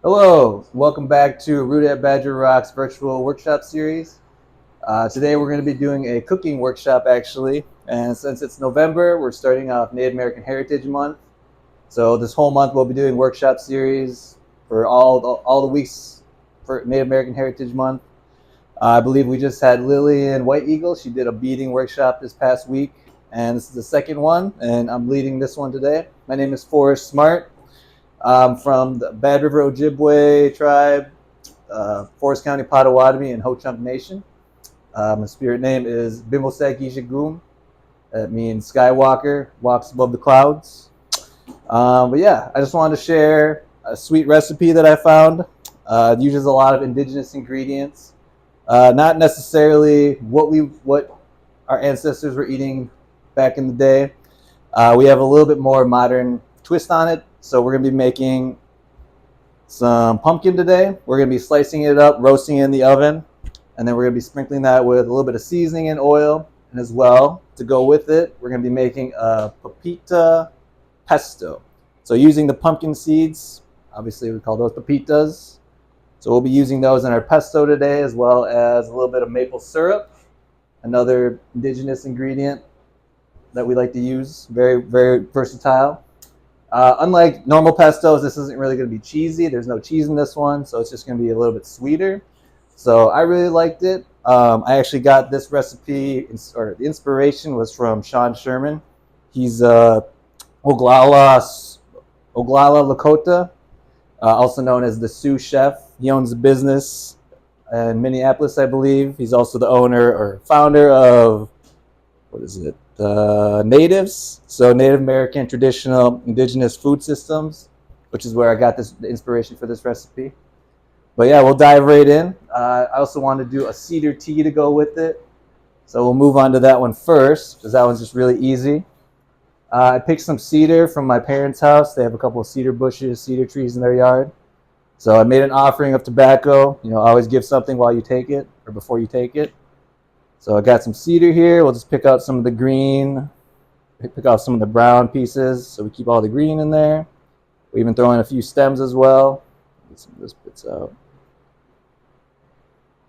Hello, welcome back to Root at Badger Rock's virtual workshop series. Today we're going to be doing a cooking workshop actually, and since it's November, we're starting off Native American Heritage Month. So this whole month we'll be doing workshop series for all the weeks for Native American Heritage Month. I believe we just had Lillian White Eagle. She did a beading workshop this past week, and this is the second one, and I'm leading this one today. My name is Forrest Smart. I'm from the Bad River Ojibwe tribe, Forest County Potawatomi, and Ho-Chunk Nation. My spirit name is Bimosek Ishigum. That means Skywalker, walks above the clouds. But yeah, I just wanted to share a sweet recipe that I found. It uses a lot of indigenous ingredients, not necessarily what our ancestors were eating back in the day. We have a little bit more modern twist on it. So we're going to be making some pumpkin today. We're going to be slicing it up, roasting it in the oven, and then we're going to be sprinkling that with a little bit of seasoning and oil. And as well, to go with it, we're going to be making a Pepita Pesto. So using the pumpkin seeds, obviously we call those pepitas. So we'll be using those in our pesto today, as well as a little bit of maple syrup, another indigenous ingredient that we like to use, very, very versatile. Unlike normal pestos, this isn't really going to be cheesy. There's no cheese in this one, so it's just going to be a little bit sweeter. So I really liked it. I actually got this recipe, or the inspiration was from Sean Sherman. He's Oglala Lakota, also known as the Sioux Chef. He owns a business in Minneapolis, I believe. He's also the owner or founder of, what is it? Natives, so Native American traditional indigenous food systems, which is where I got the inspiration for this recipe. But yeah, we'll dive right in. I also want to do a cedar tea to go with it, so we'll move on to that one first because that one's just really easy. I picked some cedar from my parents' house. They have a couple of cedar bushes, cedar trees in their yard. So I made an offering of tobacco. Always give something while you take it or before you take it. So I got some cedar here. We'll just pick out some of the green, pick off some of the brown pieces, so we keep all the green in there. We even throw in a few stems as well. Get some of this bits out.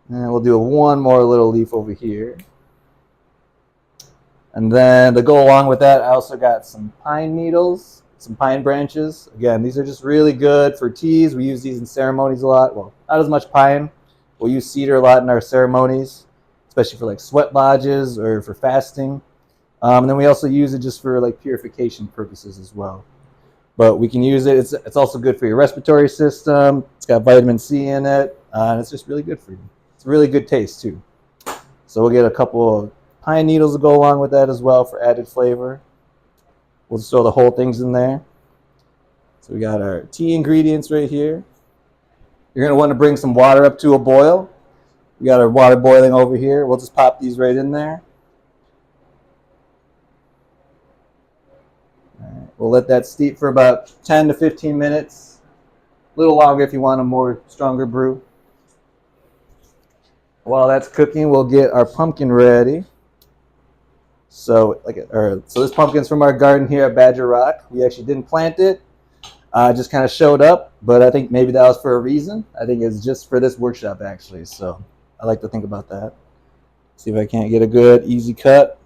And we'll do one more little leaf over here. And then to go along with that, I also got some pine needles, some pine branches. Again, these are just really good for teas. We use these in ceremonies a lot. Well, not as much pine. We'll use cedar a lot in our ceremonies, especially for like sweat lodges or for fasting. And then we also use it just for like purification purposes as well. But we can use it. It's also good for your respiratory system. It's got vitamin C in it, and it's just really good for you. It's a really good taste too. So we'll get a couple of pine needles to go along with that as well for added flavor. We'll just throw the whole things in there. So we got our tea ingredients right here. You're going to want to bring some water up to a boil. We got our water boiling over here. We'll just pop these right in there. All right. We'll let that steep for about 10 to 15 minutes. A little longer if you want a more stronger brew. While that's cooking, we'll get our pumpkin ready. So this pumpkin's from our garden here at Badger Rock. We actually didn't plant it. Just kind of showed up, but I think maybe that was for a reason. I think it's just for this workshop actually. So I like to think about that. See if I can't get a good, easy cut.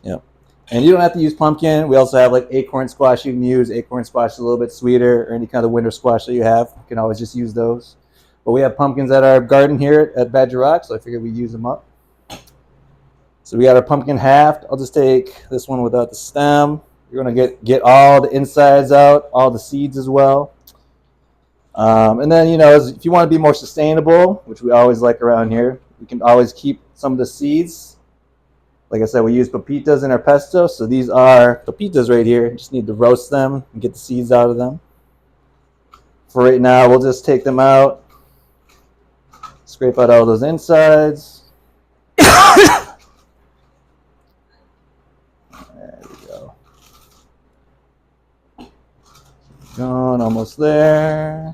Yep. And you don't have to use pumpkin. We also have like acorn squash you can use. Acorn squash is a little bit sweeter, or any kind of winter squash that you have. You can always just use those. But we have pumpkins at our garden here at Badger Rock, so I figured we'd use them up. So we got our pumpkin halved. I'll just take this one without the stem. You're going to get all the insides out, all the seeds as well. And then, if you want to be more sustainable, which we always like around here, we can always keep some of the seeds. Like I said, we use pepitas in our pesto, so these are pepitas right here. Just need to roast them and get the seeds out of them. For right now, we'll just take them out, scrape out all those insides. There we go. Going almost there.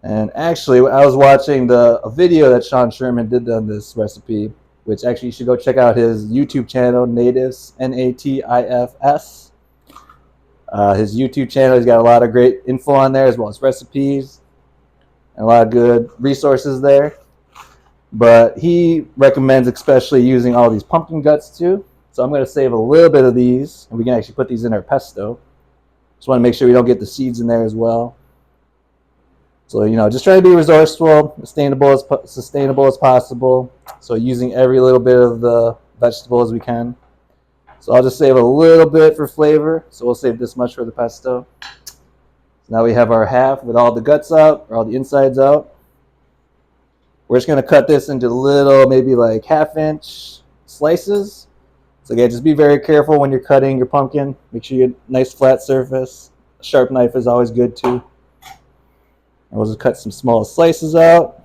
And actually, I was watching a video that Sean Sherman did on this recipe, which actually you should go check out his YouTube channel, Natives, Natifs. His YouTube channel, he's got a lot of great info on there, as well as recipes and a lot of good resources there. But he recommends especially using all these pumpkin guts too. So I'm going to save a little bit of these, and we can actually put these in our pesto. Just want to make sure we don't get the seeds in there as well. So, just try to be resourceful, sustainable as possible. So using every little bit of the vegetable as we can. So I'll just save a little bit for flavor. So we'll save this much for the pesto. So now we have our half with all the guts out, or all the insides out. We're just going to cut this into little, maybe like 1/2-inch slices. So again, just be very careful when you're cutting your pumpkin. Make sure you get a nice flat surface. A sharp knife is always good too. And we'll just cut some small slices out.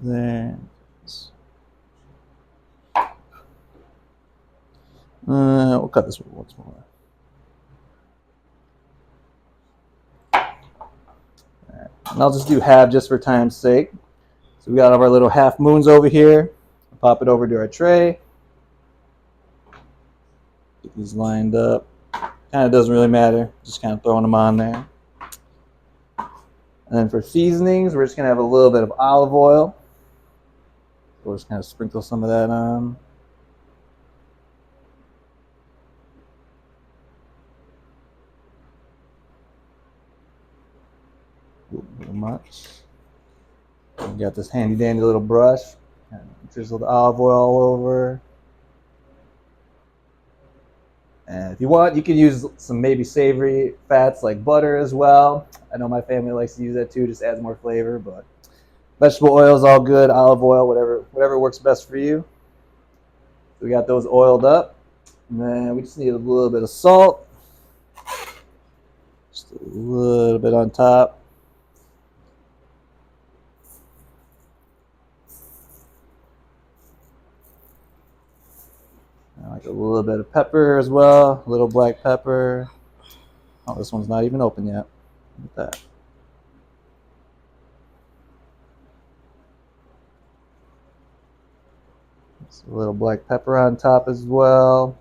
There. We'll cut this one once more. Right. And I'll just do half just for time's sake. So we got all of our little half moons over here. I'll pop it over to our tray. Get these lined up. Kind of doesn't really matter. Just kind of throwing them on there. And then for seasonings, we're just going to have a little bit of olive oil. We'll just kind of sprinkle some of that on. A little much. We got this handy dandy little brush. Kind of drizzle the olive oil all over. And if you want, you can use some maybe savory fats like butter as well. I know my family likes to use that too, just adds more flavor. But vegetable oil is all good, olive oil, whatever works best for you. So we got those oiled up. And then we just need a little bit of salt. Just a little bit on top. I like a little bit of pepper as well, a little black pepper. Oh, this one's not even open yet. Look at that. Just a little black pepper on top as well.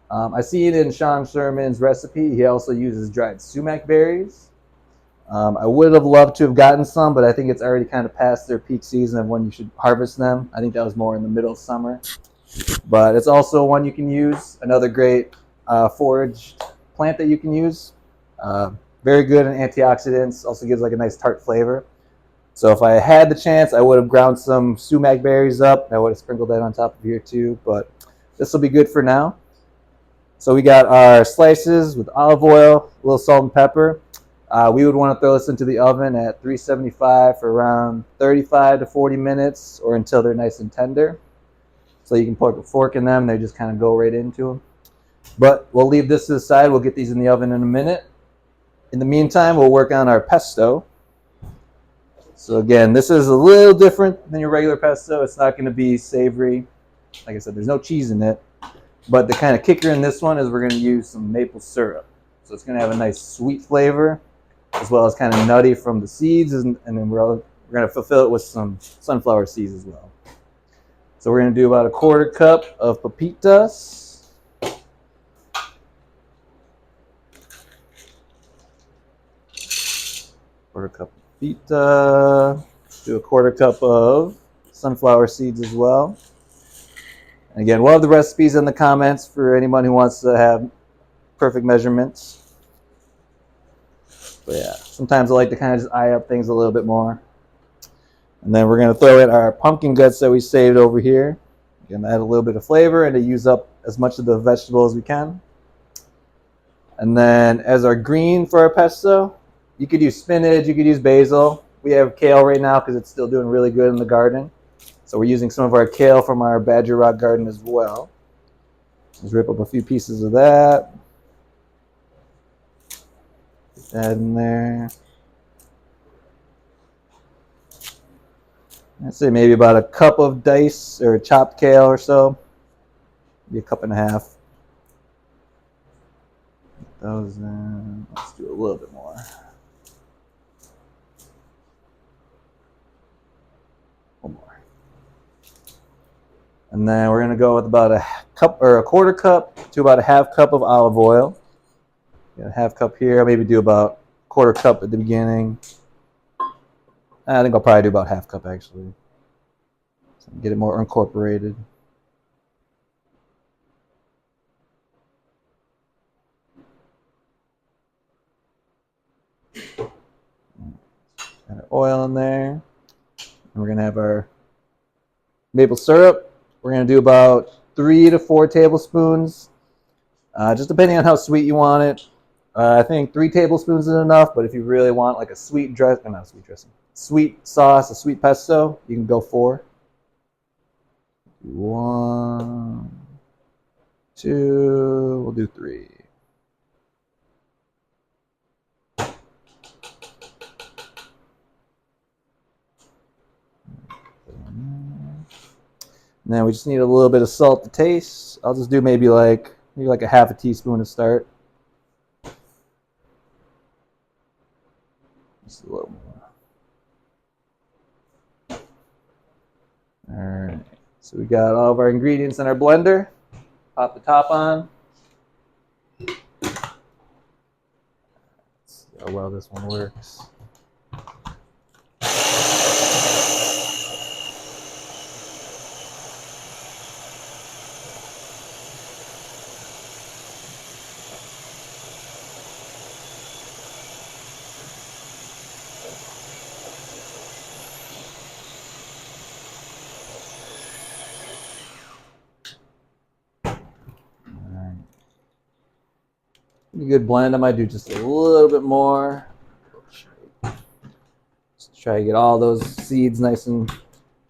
I see it in Sean Sherman's recipe. He also uses dried sumac berries. I would have loved to have gotten some, but I think it's already kind of past their peak season of when you should harvest them. I think that was more in the middle of summer. But it's also one you can use. Another great foraged plant that you can use. Very good in antioxidants. Also gives like a nice tart flavor. So if I had the chance, I would have ground some sumac berries up. I would have sprinkled that on top of here too. But this will be good for now. So we got our slices with olive oil, a little salt and pepper. We would want to throw this into the oven at 375 for around 35 to 40 minutes, or until they're nice and tender. So you can poke a fork in them, they just kind of go right into them. But we'll leave this to the side. We'll get these in the oven in a minute. In the meantime, we'll work on our pesto. So again, this is a little different than your regular pesto. It's not going to be savory. Like I said, there's no cheese in it. But the kind of kicker in this one is we're going to use some maple syrup. So it's going to have a nice sweet flavor, as well as kind of nutty from the seeds. And then we're going to fulfill it with some sunflower seeds as well. So we're going to do about 1/4 cup of pepitas. Quarter cup of pepita. Do 1/4 cup of sunflower seeds as well. And again, we'll have the recipes in the comments for anyone who wants to have perfect measurements. But yeah, sometimes I like to kind of just eye up things a little bit more. And then we're going to throw in our pumpkin guts that we saved over here. Again, add a little bit of flavor and to use up as much of the vegetable as we can. And then as our green for our pesto, you could use spinach, you could use basil. We have kale right now because it's still doing really good in the garden. So we're using some of our kale from our Badger Rock garden as well. Just rip up a few pieces of that. Put that in there. I'd say maybe about 1 cup of diced or chopped kale or so. Maybe 1.5 cups. those in. Let's do a little bit more. One more. And then we're gonna go with about a cup or a quarter cup to about a half cup of olive oil. Got a half cup here. I'll maybe do about a quarter cup at the beginning. I think I'll probably do about half cup actually. So get it more incorporated. Got our oil in there. And we're gonna have our maple syrup. We're gonna do about 3 to 4 tablespoons, just depending on how sweet you want it. I think 3 tablespoons is enough, but if you really want like a sweet not sweet dressing, sweet sauce, a sweet pesto, you can go 4. 1, 2, we'll do 3. Now we just need a little bit of salt to taste. I'll just do maybe like a half a teaspoon to start. Just a little more. All right. So we got all of our ingredients in our blender. Pop the top on. Let's see how well this one works. Pretty good blend. I might do just a little bit more. Just try to get all those seeds nice and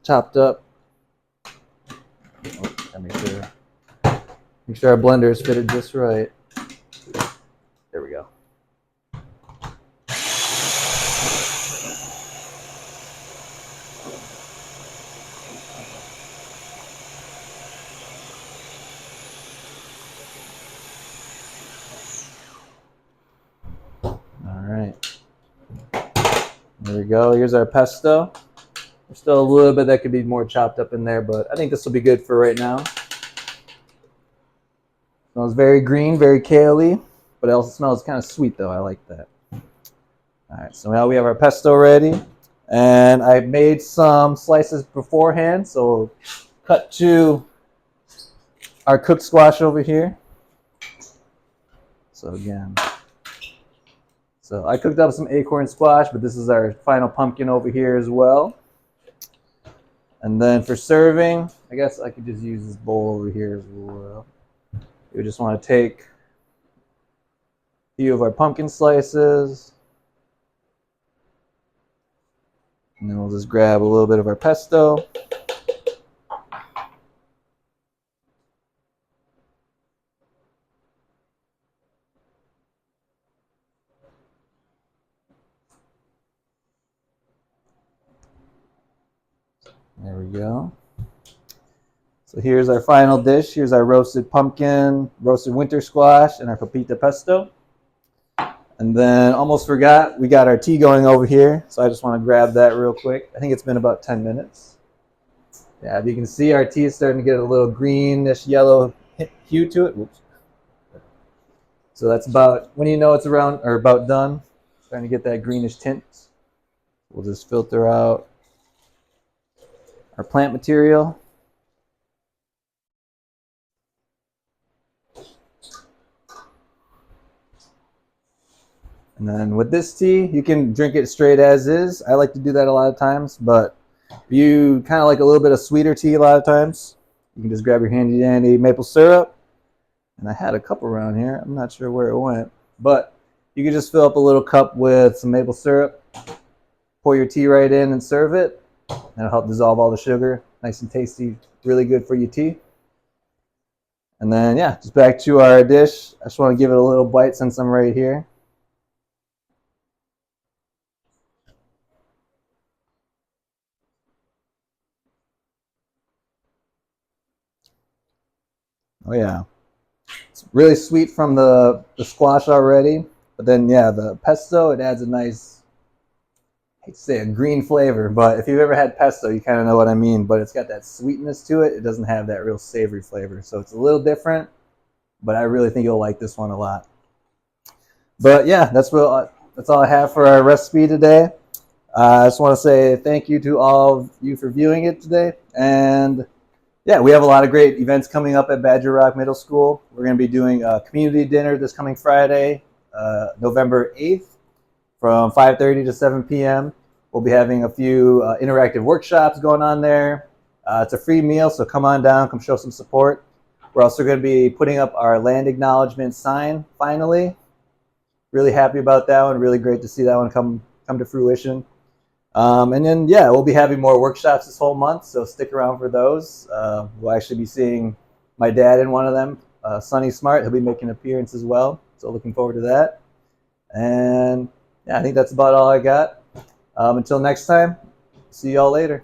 chopped up. Oh, make sure our blender is fitted just right. There we go. There we go. Here's our pesto. There's still a little bit that could be more chopped up in there, but I think this will be good for right now. Smells very green, very kale-y, but it also smells kind of sweet though. I like that. All right, so now we have our pesto ready, and I made some slices beforehand. So we'll cut to our cooked squash over here. So again, so I cooked up some acorn squash, but this is our final pumpkin over here as well. And then for serving, I guess I could just use this bowl over here as well. We just want to take a few of our pumpkin slices, and then we'll just grab a little bit of our pesto. There we go. So here's our final dish. Here's our roasted pumpkin, roasted winter squash, and our Pepita Pesto. And then, almost forgot, we got our tea going over here. So I just want to grab that real quick. I think it's been about 10 minutes. Yeah, if you can see, our tea is starting to get a little greenish yellow hue to it. Oops. So that's about, when you know it's around or about done, starting to get that greenish tint. We'll just filter out our plant material. And then with this tea, you can drink it straight as is. I like to do that a lot of times, but if you kind of like a little bit of sweeter tea a lot of times, you can just grab your handy dandy maple syrup. And I had a cup around here. I'm not sure where it went, but you can just fill up a little cup with some maple syrup, pour your tea right in and serve it. That'll help dissolve all the sugar. Nice and tasty, really good for your tea. And then, yeah, just back to our dish. I just want to give it a little bite since I'm right here. Oh yeah. It's really sweet from the squash already, but then yeah, the pesto, it adds a nice, I hate to say a green flavor, but if you've ever had pesto, you kind of know what I mean. But it's got that sweetness to it. It doesn't have that real savory flavor, so it's a little different. But I really think you'll like this one a lot. But yeah, that's all I have for our recipe today. I just want to say thank you to all of you for viewing it today. And yeah, we have a lot of great events coming up at Badger Rock Middle School. We're going to be doing a community dinner this coming Friday, November 8th, from 5:30 to 7 p.m. We'll be having a few interactive workshops going on there. It's a free meal, so come on down, come show some support. We're also going to be putting up our land acknowledgement sign, finally. Really happy about that one. Really great to see that one come to fruition. And then, yeah, we'll be having more workshops this whole month, so stick around for those. We'll actually be seeing my dad in one of them, Sonny Smart. He'll be making an appearance as well, so looking forward to that. And yeah, I think that's about all I got. Until next time, see y'all later.